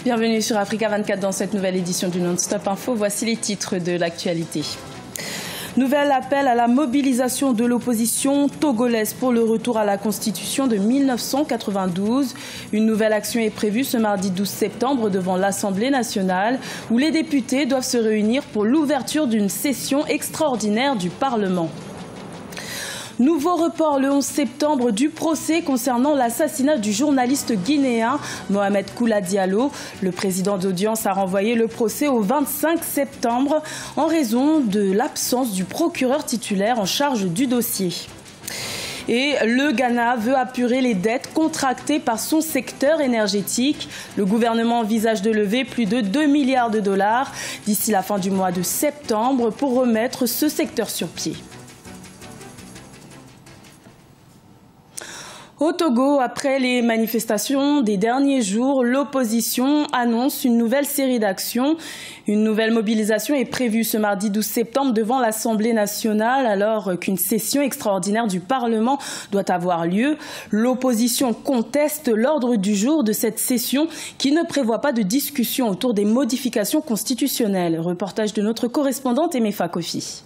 Bienvenue sur Africa 24 dans cette nouvelle édition du Non-Stop Info. Voici les titres de l'actualité. Nouvel appel à la mobilisation de l'opposition togolaise pour le retour à la Constitution de 1992. Une nouvelle action est prévue ce mardi 12 septembre devant l'Assemblée nationale où les députés doivent se réunir pour l'ouverture d'une session extraordinaire du Parlement. Nouveau report le 11 septembre du procès concernant l'assassinat du journaliste guinéen Mohamed Koula Diallo. Le président d'audience a renvoyé le procès au 25 septembre en raison de l'absence du procureur titulaire en charge du dossier. Et le Ghana veut apurer les dettes contractées par son secteur énergétique. Le gouvernement envisage de lever plus de 2 milliards de dollars d'ici la fin du mois de septembre pour remettre ce secteur sur pied. Au Togo, après les manifestations des derniers jours, l'opposition annonce une nouvelle série d'actions. Une nouvelle mobilisation est prévue ce mardi 12 septembre devant l'Assemblée nationale alors qu'une session extraordinaire du Parlement doit avoir lieu. L'opposition conteste l'ordre du jour de cette session qui ne prévoit pas de discussion autour des modifications constitutionnelles. Reportage de notre correspondante Emefa Kofi.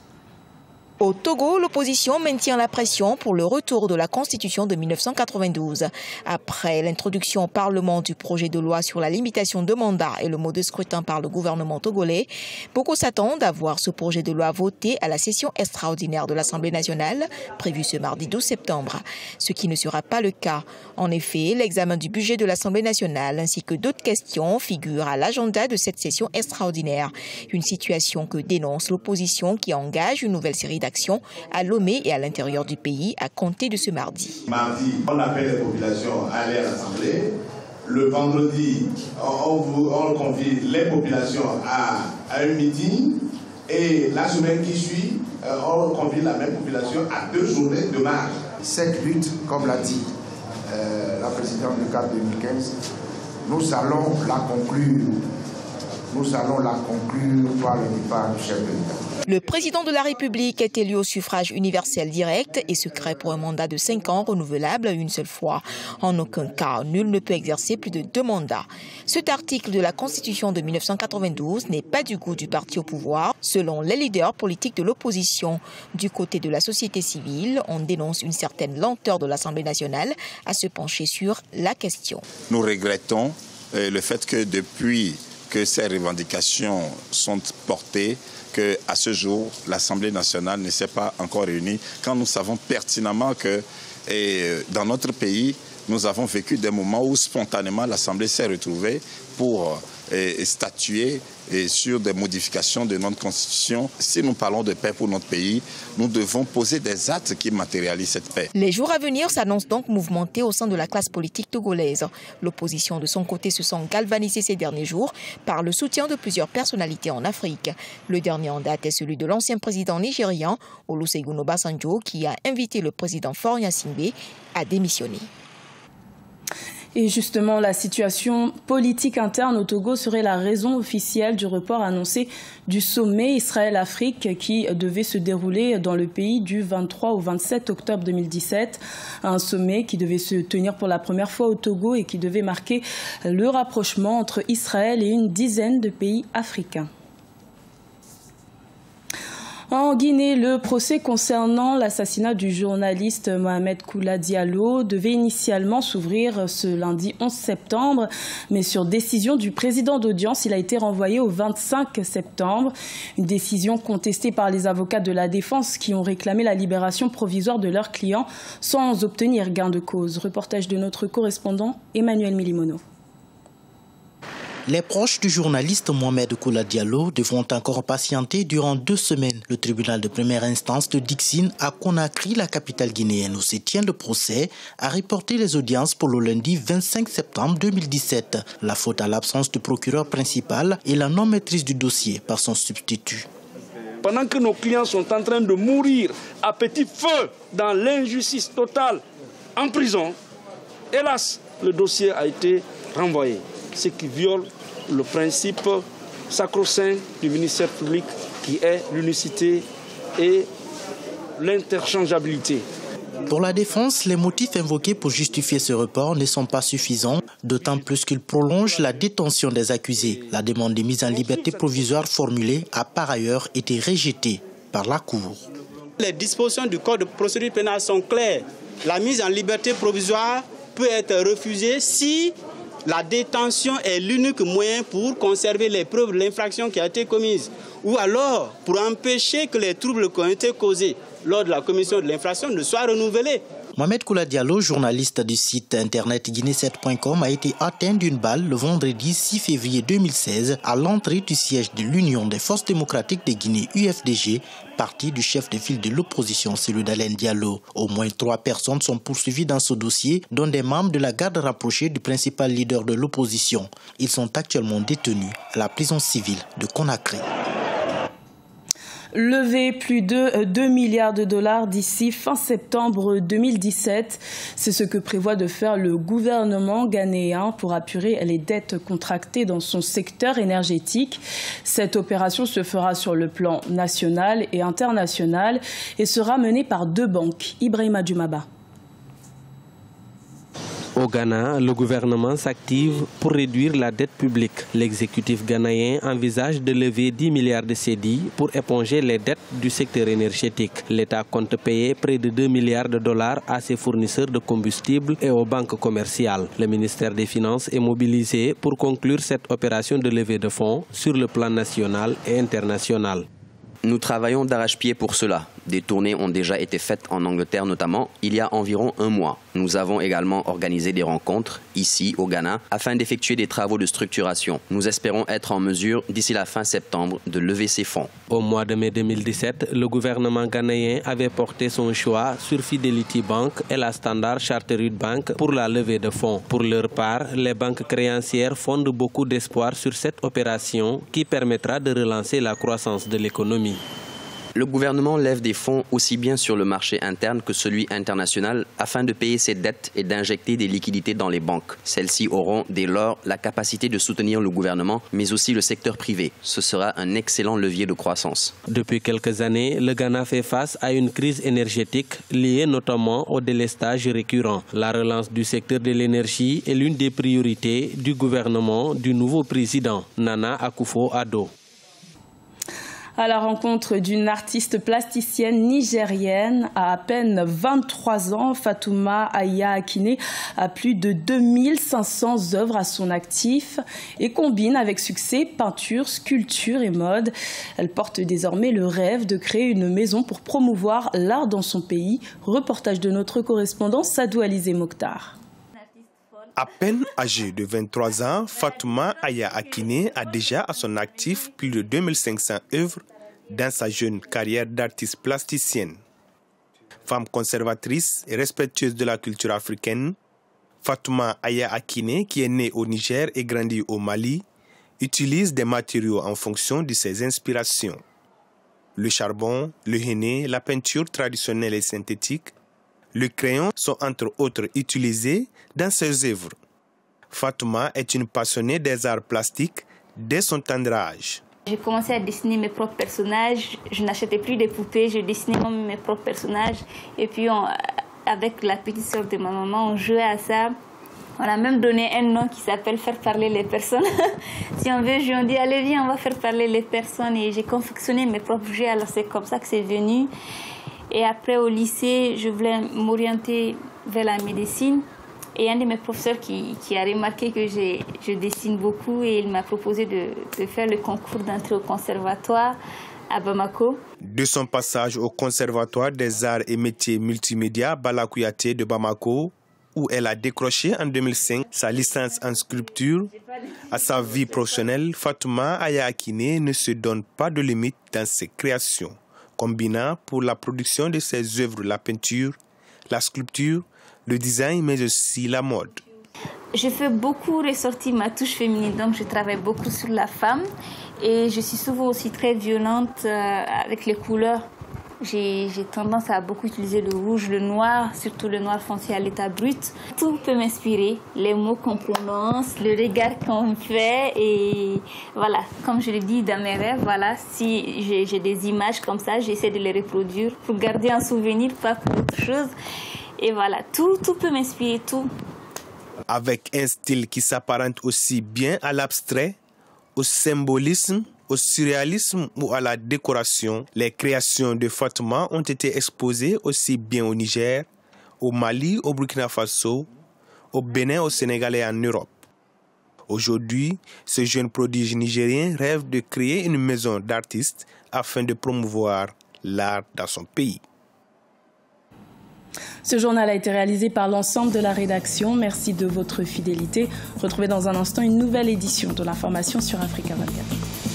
Au Togo, l'opposition maintient la pression pour le retour de la Constitution de 1992. Après l'introduction au Parlement du projet de loi sur la limitation de mandat et le mode de scrutin par le gouvernement togolais, beaucoup s'attendent à voir ce projet de loi voté à la session extraordinaire de l'Assemblée nationale, prévue ce mardi 12 septembre. Ce qui ne sera pas le cas. En effet, l'examen du budget de l'Assemblée nationale ainsi que d'autres questions figurent à l'agenda de cette session extraordinaire. Une situation que dénonce l'opposition qui engage une nouvelle série d'actions à Lomé et à l'intérieur du pays à compter de ce mardi. Mardi, on appelle les populations à aller à l'Assemblée. Le vendredi, on convie les populations à un meeting. Et la semaine qui suit, on convie la même population à 2 journées de marche. Cette lutte, comme l'a dit la présidente du cadre 2015, nous allons la conclure. Nous allons la conclure par le départ du chef de l'État. Le président de la République est élu au suffrage universel direct et secret pour un mandat de 5 ans renouvelable une seule fois. En aucun cas, nul ne peut exercer plus de 2 mandats. Cet article de la Constitution de 1992 n'est pas du goût du parti au pouvoir, selon les leaders politiques de l'opposition. Du côté de la société civile, on dénonce une certaine lenteur de l'Assemblée nationale à se pencher sur la question. Nous regrettons le fait que depuis que ces revendications sont portées, qu'à ce jour, l'Assemblée nationale ne s'est pas encore réunie, quand nous savons pertinemment que dans notre pays, nous avons vécu des moments où spontanément l'Assemblée s'est retrouvée pour statuer sur des modifications de notre Constitution. Si nous parlons de paix pour notre pays, nous devons poser des actes qui matérialisent cette paix. Les jours à venir s'annoncent donc mouvementés au sein de la classe politique togolaise. L'opposition de son côté se sent galvanisée ces derniers jours par le soutien de plusieurs personnalités en Afrique. Le dernier en date est celui de l'ancien président nigérian, Olusegun Obasanjo, qui a invité le président Faure Gnassingbé à démissionner. Et justement, la situation politique interne au Togo serait la raison officielle du report annoncé du sommet Israël-Afrique qui devait se dérouler dans le pays du 23 au 27 octobre 2017. Un sommet qui devait se tenir pour la première fois au Togo et qui devait marquer le rapprochement entre Israël et une dizaine de pays africains. En Guinée, le procès concernant l'assassinat du journaliste Mohamed Koula Diallo devait initialement s'ouvrir ce lundi 11 septembre, mais sur décision du président d'audience, il a été renvoyé au 25 septembre. Une décision contestée par les avocats de la défense qui ont réclamé la libération provisoire de leurs clients sans obtenir gain de cause. Reportage de notre correspondant Emmanuel Milimono. Les proches du journaliste Mohamed Koula Diallo devront encore patienter durant 2 semaines. Le tribunal de première instance de Dixine à Conakry, la capitale guinéenne où se tient le procès, a reporté les audiences pour le lundi 25 septembre 2017. La faute à l'absence du procureur principal et la non-maîtrise du dossier par son substitut. Pendant que nos clients sont en train de mourir à petit feu dans l'injustice totale en prison, hélas, le dossier a été renvoyé. Ce qui viole le principe sacro-saint du ministère public qui est l'unicité et l'interchangeabilité. Pour la défense, les motifs invoqués pour justifier ce report ne sont pas suffisants, d'autant plus qu'ils prolongent la détention des accusés. La demande de mise en liberté provisoire formulée a par ailleurs été rejetée par la Cour. Les dispositions du Code de procédure pénale sont claires. La mise en liberté provisoire peut être refusée si la détention est l'unique moyen pour conserver les preuves de l'infraction qui a été commise, ou alors pour empêcher que les troubles qui ont été causés lors de la commission de l'infraction ne soient renouvelés. Mohamed Koula Diallo, journaliste du site internet guinée7.com, a été atteint d'une balle le vendredi 6 février 2016 à l'entrée du siège de l'Union des forces démocratiques de Guinée, UFDG, parti du chef de file de l'opposition, celui d'Alain Diallo. Au moins 3 personnes sont poursuivies dans ce dossier, dont des membres de la garde rapprochée du principal leader de l'opposition. Ils sont actuellement détenus à la prison civile de Conakry. Lever plus de 2 milliards de dollars d'ici fin septembre 2017. C'est ce que prévoit de faire le gouvernement ghanéen pour apurer les dettes contractées dans son secteur énergétique. Cette opération se fera sur le plan national et international et sera menée par 2 banques. Ibrahima Djoumaba. Au Ghana, le gouvernement s'active pour réduire la dette publique. L'exécutif ghanéen envisage de lever 10 milliards de cédis pour éponger les dettes du secteur énergétique. L'État compte payer près de 2 milliards de dollars à ses fournisseurs de combustible et aux banques commerciales. Le ministère des Finances est mobilisé pour conclure cette opération de levée de fonds sur le plan national et international. Nous travaillons d'arrache-pied pour cela. Des tournées ont déjà été faites en Angleterre notamment il y a environ 1 mois. Nous avons également organisé des rencontres ici au Ghana afin d'effectuer des travaux de structuration. Nous espérons être en mesure d'ici la fin septembre de lever ces fonds. Au mois de mai 2017, le gouvernement ghanéen avait porté son choix sur Fidelity Bank et la Standard Chartered Bank pour la levée de fonds. Pour leur part, les banques créancières fondent beaucoup d'espoir sur cette opération qui permettra de relancer la croissance de l'économie. Le gouvernement lève des fonds aussi bien sur le marché interne que celui international afin de payer ses dettes et d'injecter des liquidités dans les banques. Celles-ci auront dès lors la capacité de soutenir le gouvernement, mais aussi le secteur privé. Ce sera un excellent levier de croissance. Depuis quelques années, le Ghana fait face à une crise énergétique liée notamment au délestage récurrent. La relance du secteur de l'énergie est l'une des priorités du gouvernement du nouveau président, Nana Akufo-Addo. À la rencontre d'une artiste plasticienne nigérienne à peine 23 ans, Fatouma Aya Akine a plus de 2500 œuvres à son actif et combine avec succès peinture, sculpture et mode. Elle porte désormais le rêve de créer une maison pour promouvoir l'art dans son pays. Reportage de notre correspondant Sadou Alizé Mokhtar. À peine âgée de 23 ans, Fatouma Aya Akine a déjà à son actif plus de 2500 œuvres dans sa jeune carrière d'artiste plasticienne. Femme conservatrice et respectueuse de la culture africaine, Fatouma Aya Akine, qui est née au Niger et grandie au Mali, utilise des matériaux en fonction de ses inspirations. Le charbon, le henné, la peinture traditionnelle et synthétique, le crayon sont entre autres utilisés dans ses œuvres. Fatouma est une passionnée des arts plastiques dès son tendre âge. J'ai commencé à dessiner mes propres personnages. Je n'achetais plus des poupées, je dessinais même mes propres personnages. Et puis, avec la petite sœur de ma maman, on jouait à ça. On a même donné un nom qui s'appelle « Faire parler les personnes ». Si on veut jouer, on dit « Allez, viens, on va faire parler les personnes ». Et j'ai confectionné mes propres jeux, alors c'est comme ça que c'est venu. Et après, au lycée, je voulais m'orienter vers la médecine. Et un de mes professeurs qui a remarqué que je dessine beaucoup et il m'a proposé de faire le concours d'entrée au conservatoire à Bamako. De son passage au conservatoire des arts et métiers multimédia Bala Kouyaté de Bamako, où elle a décroché en 2005 sa licence en sculpture, à sa vie professionnelle, Fatouma Aya Akine ne se donne pas de limite dans ses créations, combinant pour la production de ses œuvres la peinture, la sculpture, le design, mais aussi la mode. Je fais beaucoup ressortir ma touche féminine, donc je travaille beaucoup sur la femme et je suis souvent aussi très violente avec les couleurs. J'ai tendance à beaucoup utiliser le rouge, le noir, surtout le noir foncé à l'état brut. Tout peut m'inspirer, les mots qu'on prononce, le regard qu'on fait et voilà, comme je l'ai dit dans mes rêves, voilà, si j'ai des images comme ça, j'essaie de les reproduire pour garder un souvenir, pas pour autre chose. Et voilà, tout peut m'inspirer, tout. Avec un style qui s'apparente aussi bien à l'abstrait, au symbolisme, au surréalisme ou à la décoration, les créations de Fatma ont été exposées aussi bien au Niger, au Mali, au Burkina Faso, au Bénin, au Sénégal et en Europe. Aujourd'hui, ce jeune prodige nigérien rêve de créer une maison d'artistes afin de promouvoir l'art dans son pays. Ce journal a été réalisé par l'ensemble de la rédaction. Merci de votre fidélité. Retrouvez dans un instant une nouvelle édition de l'information sur Africa 24.